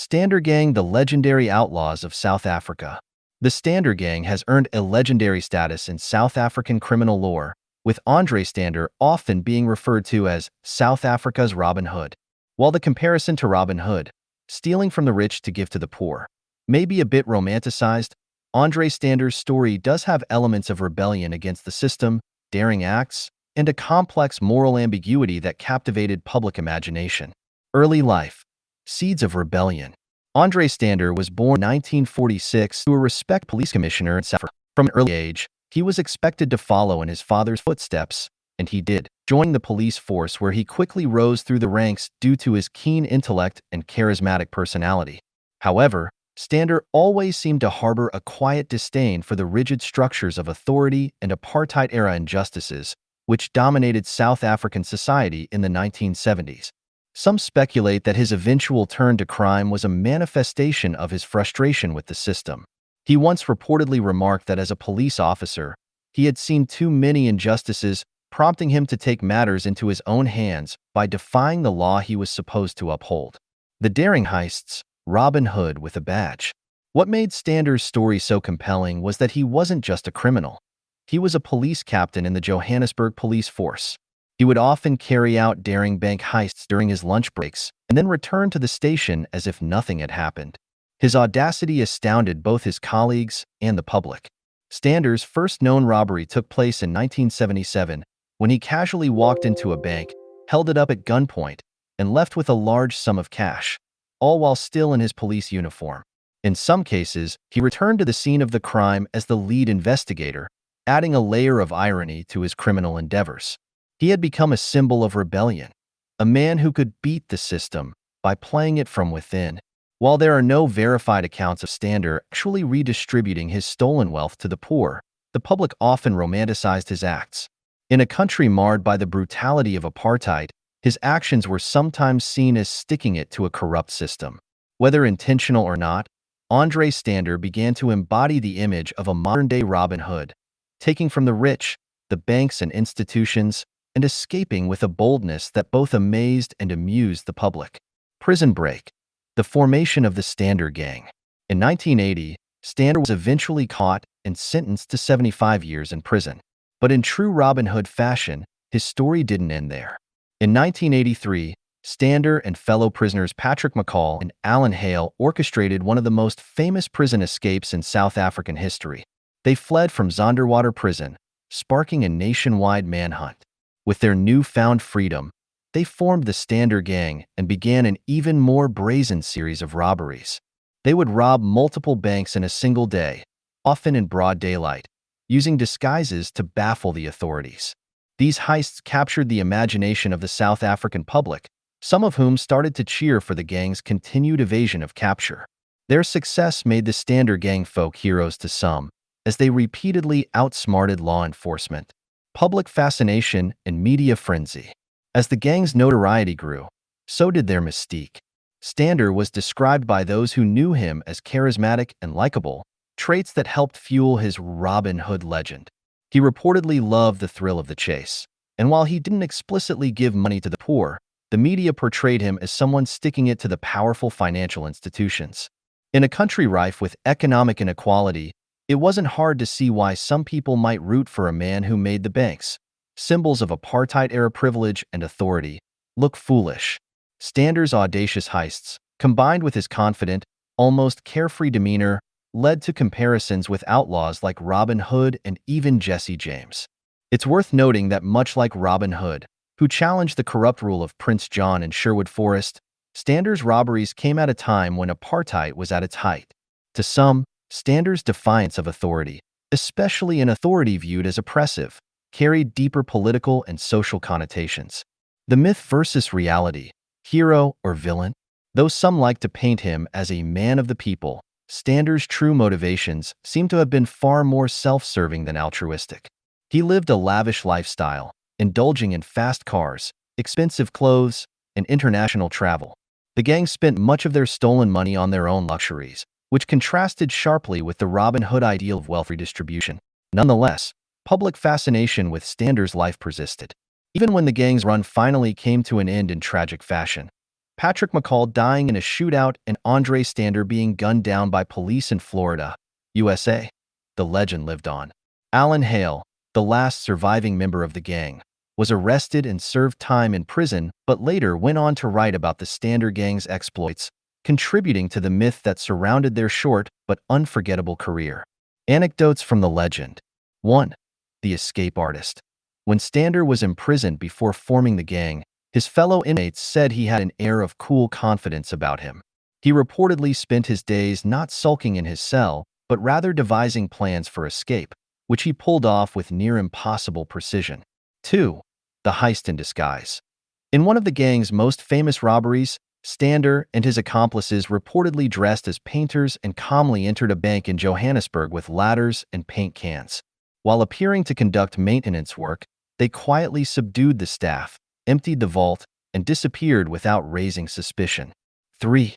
Stander Gang, the legendary outlaws of South Africa. The Stander Gang has earned a legendary status in South African criminal lore, with André Stander often being referred to as South Africa's Robin Hood. While the comparison to Robin Hood, stealing from the rich to give to the poor, may be a bit romanticized, André Stander's story does have elements of rebellion against the system, daring acts, and a complex moral ambiguity that captivated public imagination. Early life. Seeds of rebellion. André Stander was born in 1946 to a respected police commissioner in South Africa. From an early age, he was expected to follow in his father's footsteps, and he did, joining the police force where he quickly rose through the ranks due to his keen intellect and charismatic personality. However, Stander always seemed to harbor a quiet disdain for the rigid structures of authority and apartheid-era injustices, which dominated South African society in the 1970s. Some speculate that his eventual turn to crime was a manifestation of his frustration with the system. He once reportedly remarked that as a police officer, he had seen too many injustices, prompting him to take matters into his own hands by defying the law he was supposed to uphold. The daring heists, Robin Hood with a badge. What made Stander's story so compelling was that he wasn't just a criminal. He was a police captain in the Johannesburg police force. He would often carry out daring bank heists during his lunch breaks and then return to the station as if nothing had happened. His audacity astounded both his colleagues and the public. Stander's first known robbery took place in 1977 when he casually walked into a bank, held it up at gunpoint, and left with a large sum of cash, all while still in his police uniform. In some cases, he returned to the scene of the crime as the lead investigator, adding a layer of irony to his criminal endeavors. He had become a symbol of rebellion, a man who could beat the system by playing it from within. While there are no verified accounts of Stander actually redistributing his stolen wealth to the poor, the public often romanticized his acts. In a country marred by the brutality of apartheid, his actions were sometimes seen as sticking it to a corrupt system. Whether intentional or not, André Stander began to embody the image of a modern-day Robin Hood, taking from the rich, the banks and institutions, and escaping with a boldness that both amazed and amused the public. Prison break. The formation of the Stander Gang. In 1980, Stander was eventually caught and sentenced to 75 years in prison. But in true Robin Hood fashion, his story didn't end there. In 1983, Stander and fellow prisoners Patrick McCall and Alan Hale orchestrated one of the most famous prison escapes in South African history. They fled from Zonderwater prison, sparking a nationwide manhunt. With their newfound freedom, they formed the Stander Gang and began an even more brazen series of robberies. They would rob multiple banks in a single day, often in broad daylight, using disguises to baffle the authorities. These heists captured the imagination of the South African public, some of whom started to cheer for the gang's continued evasion of capture. Their success made the Stander Gang folk heroes to some, as they repeatedly outsmarted law enforcement. Public fascination and media frenzy. As the gang's notoriety grew, so did their mystique. Stander was described by those who knew him as charismatic and likable, traits that helped fuel his Robin Hood legend. He reportedly loved the thrill of the chase, and while he didn't explicitly give money to the poor, the media portrayed him as someone sticking it to the powerful financial institutions. In a country rife with economic inequality, it wasn't hard to see why some people might root for a man who made the banks, symbols of apartheid-era privilege and authority, look foolish. Stander's audacious heists, combined with his confident, almost carefree demeanor, led to comparisons with outlaws like Robin Hood and even Jesse James. It's worth noting that much like Robin Hood, who challenged the corrupt rule of Prince John in Sherwood Forest, Stander's robberies came at a time when apartheid was at its height. To some, Stander's defiance of authority, especially an authority viewed as oppressive, carried deeper political and social connotations. The myth versus reality, hero or villain? Though some like to paint him as a man of the people, Stander's true motivations seem to have been far more self-serving than altruistic. He lived a lavish lifestyle, indulging in fast cars, expensive clothes, and international travel. The gang spent much of their stolen money on their own luxuries, which contrasted sharply with the Robin Hood ideal of wealth redistribution. Nonetheless, public fascination with Stander's life persisted. Even when the gang's run finally came to an end in tragic fashion, Patrick McCall dying in a shootout and André Stander being gunned down by police in Florida, USA. The legend lived on. Alan Hale, the last surviving member of the gang, was arrested and served time in prison but later went on to write about the Stander gang's exploits, contributing to the myth that surrounded their short but unforgettable career. Anecdotes from the legend. 1. The escape artist. When Stander was imprisoned before forming the gang, his fellow inmates said he had an air of cool confidence about him. He reportedly spent his days not sulking in his cell, but rather devising plans for escape, which he pulled off with near impossible precision. 2. The heist in disguise. In one of the gang's most famous robberies, Stander and his accomplices reportedly dressed as painters and calmly entered a bank in Johannesburg with ladders and paint cans. While appearing to conduct maintenance work, they quietly subdued the staff, emptied the vault, and disappeared without raising suspicion. 3.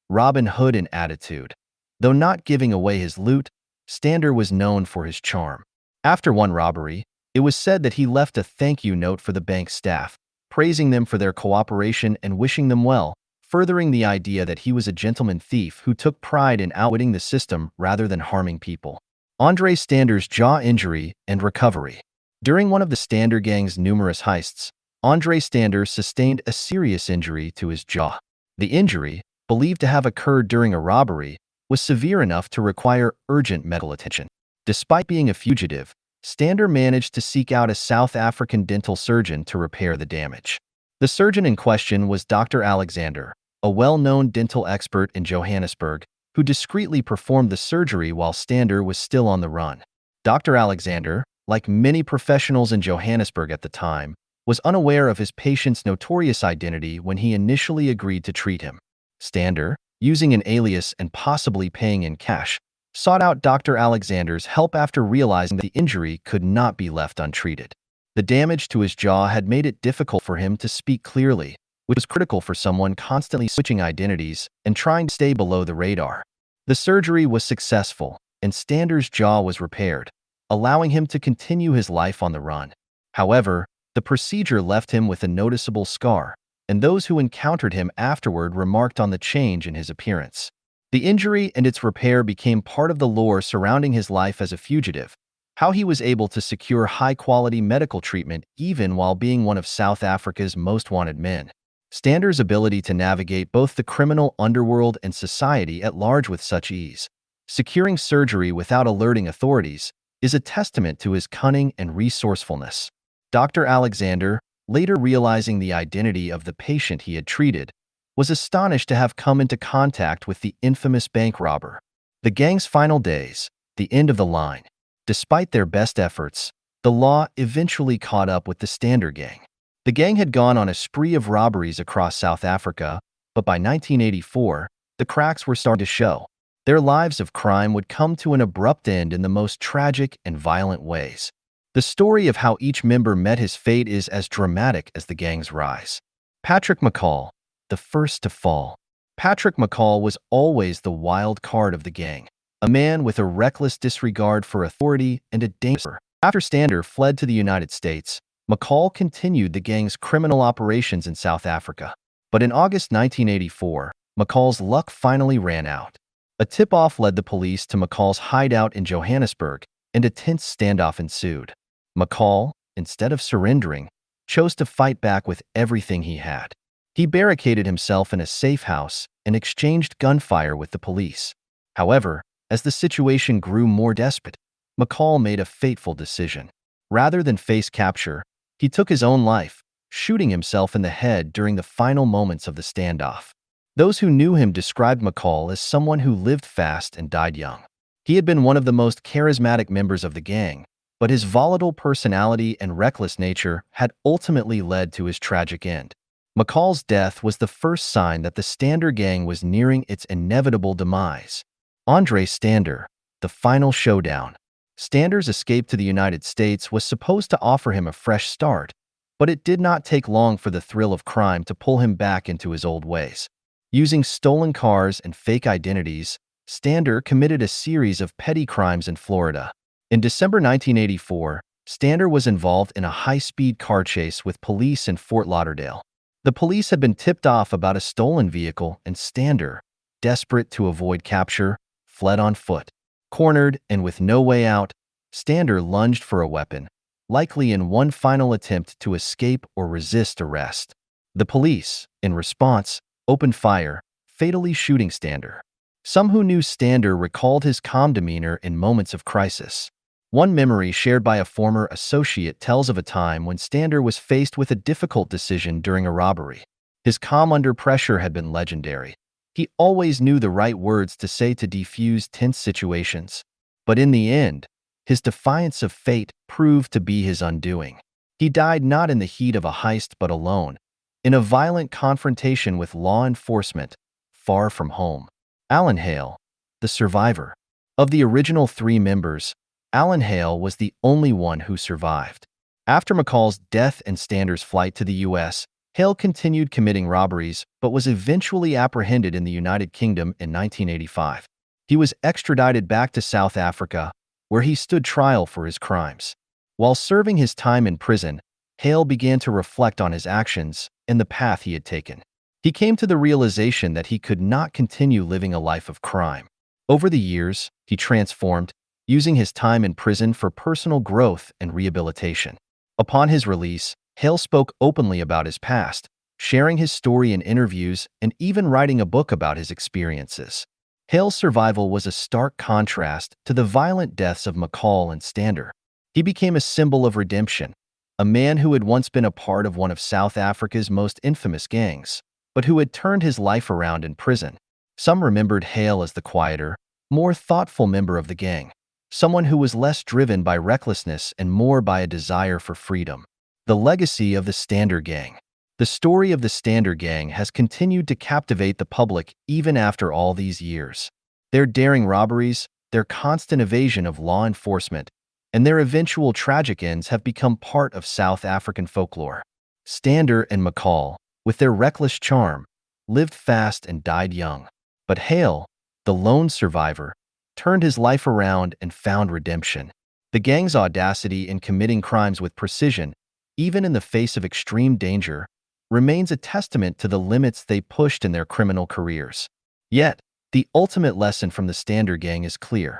Robin Hood in attitude. Though not giving away his loot, Stander was known for his charm. After one robbery, it was said that he left a thank you note for the bank staff, praising them for their cooperation and wishing them well, furthering the idea that he was a gentleman thief who took pride in outwitting the system rather than harming people. André Stander's jaw injury and recovery. During one of the Stander gang's numerous heists, André Stander sustained a serious injury to his jaw. The injury, believed to have occurred during a robbery, was severe enough to require urgent medical attention. Despite being a fugitive, Stander managed to seek out a South African dental surgeon to repair the damage. The surgeon in question was Dr. Alexander, a well-known dental expert in Johannesburg, who discreetly performed the surgery while Stander was still on the run. Dr. Alexander, like many professionals in Johannesburg at the time, was unaware of his patient's notorious identity when he initially agreed to treat him. Stander, using an alias and possibly paying in cash, sought out Dr. Alexander's help after realizing that the injury could not be left untreated. The damage to his jaw had made it difficult for him to speak clearly, which was critical for someone constantly switching identities and trying to stay below the radar. The surgery was successful, and Stander's jaw was repaired, allowing him to continue his life on the run. However, the procedure left him with a noticeable scar, and those who encountered him afterward remarked on the change in his appearance. The injury and its repair became part of the lore surrounding his life as a fugitive, how he was able to secure high-quality medical treatment even while being one of South Africa's most wanted men. Stander's ability to navigate both the criminal underworld and society at large with such ease, securing surgery without alerting authorities, is a testament to his cunning and resourcefulness. Dr. Alexander, later realizing the identity of the patient he had treated, was astonished to have come into contact with the infamous bank robber. The gang's final days, the end of the line. Despite their best efforts, the law eventually caught up with the Stander gang. The gang had gone on a spree of robberies across South Africa, but by 1984, the cracks were starting to show. Their lives of crime would come to an abrupt end in the most tragic and violent ways. The story of how each member met his fate is as dramatic as the gang's rise. Patrick McCall, the first to fall. Patrick McCall was always the wild card of the gang, a man with a reckless disregard for authority and a danger. After Stander fled to the United States, McCall continued the gang's criminal operations in South Africa. But in August 1984, McCall's luck finally ran out. A tip-off led the police to McCall's hideout in Johannesburg, and a tense standoff ensued. McCall, instead of surrendering, chose to fight back with everything he had. He barricaded himself in a safe house and exchanged gunfire with the police. However, as the situation grew more desperate, McCall made a fateful decision. Rather than face capture, he took his own life, shooting himself in the head during the final moments of the standoff. Those who knew him described McCall as someone who lived fast and died young. He had been one of the most charismatic members of the gang, but his volatile personality and reckless nature had ultimately led to his tragic end. McCall's death was the first sign that the Stander gang was nearing its inevitable demise. André Stander, the final showdown. Stander's escape to the United States was supposed to offer him a fresh start, but it did not take long for the thrill of crime to pull him back into his old ways. Using stolen cars and fake identities, Stander committed a series of petty crimes in Florida. In December 1984, Stander was involved in a high-speed car chase with police in Fort Lauderdale. The police had been tipped off about a stolen vehicle, and Stander, desperate to avoid capture, fled on foot. Cornered and with no way out, Stander lunged for a weapon, likely in one final attempt to escape or resist arrest. The police, in response, opened fire, fatally shooting Stander. Some who knew Stander recalled his calm demeanor in moments of crisis. One memory shared by a former associate tells of a time when Stander was faced with a difficult decision during a robbery. His calm under pressure had been legendary. He always knew the right words to say to defuse tense situations. But in the end, his defiance of fate proved to be his undoing. He died not in the heat of a heist but alone, in a violent confrontation with law enforcement, far from home. Alan Hale, the survivor. Of the original 3 members, Alan Hale was the only one who survived. After McCall's death and Stander's flight to the U.S., Hale continued committing robberies but was eventually apprehended in the United Kingdom in 1985. He was extradited back to South Africa, where he stood trial for his crimes. While serving his time in prison, Hale began to reflect on his actions and the path he had taken. He came to the realization that he could not continue living a life of crime. Over the years, he transformed, using his time in prison for personal growth and rehabilitation. Upon his release, Hale spoke openly about his past, sharing his story in interviews and even writing a book about his experiences. Hale's survival was a stark contrast to the violent deaths of McCall and Stander. He became a symbol of redemption, a man who had once been a part of one of South Africa's most infamous gangs, but who had turned his life around in prison. Some remembered Hale as the quieter, more thoughtful member of the gang, someone who was less driven by recklessness and more by a desire for freedom. The legacy of the Stander Gang. The story of the Stander Gang has continued to captivate the public even after all these years. Their daring robberies, their constant evasion of law enforcement, and their eventual tragic ends have become part of South African folklore. Stander and McCall, with their reckless charm, lived fast and died young. But Hale, the lone survivor, turned his life around and found redemption. The gang's audacity in committing crimes with precision, even in the face of extreme danger, remains a testament to the limits they pushed in their criminal careers. Yet, the ultimate lesson from the Stander Gang is clear.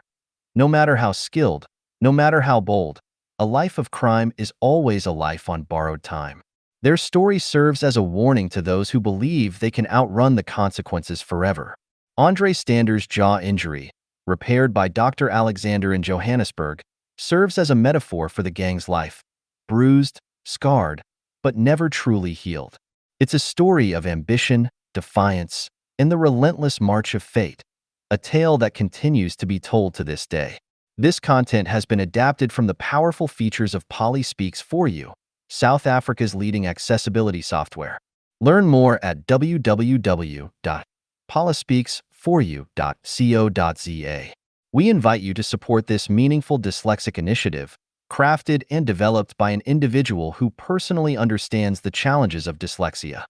No matter how skilled, no matter how bold, a life of crime is always a life on borrowed time. Their story serves as a warning to those who believe they can outrun the consequences forever. André Stander's jaw injury, repaired by Dr. Alexander in Johannesburg, serves as a metaphor for the gang's life. Bruised, scarred, but never truly healed. It's a story of ambition, defiance, and the relentless march of fate, a tale that continues to be told to this day. This content has been adapted from the powerful features of Poly Speaks For You, South Africa's leading accessibility software. Learn more at www.polyspeaksforyou.co.za. We invite you to support this meaningful dyslexic initiative, crafted and developed by an individual who personally understands the challenges of dyslexia.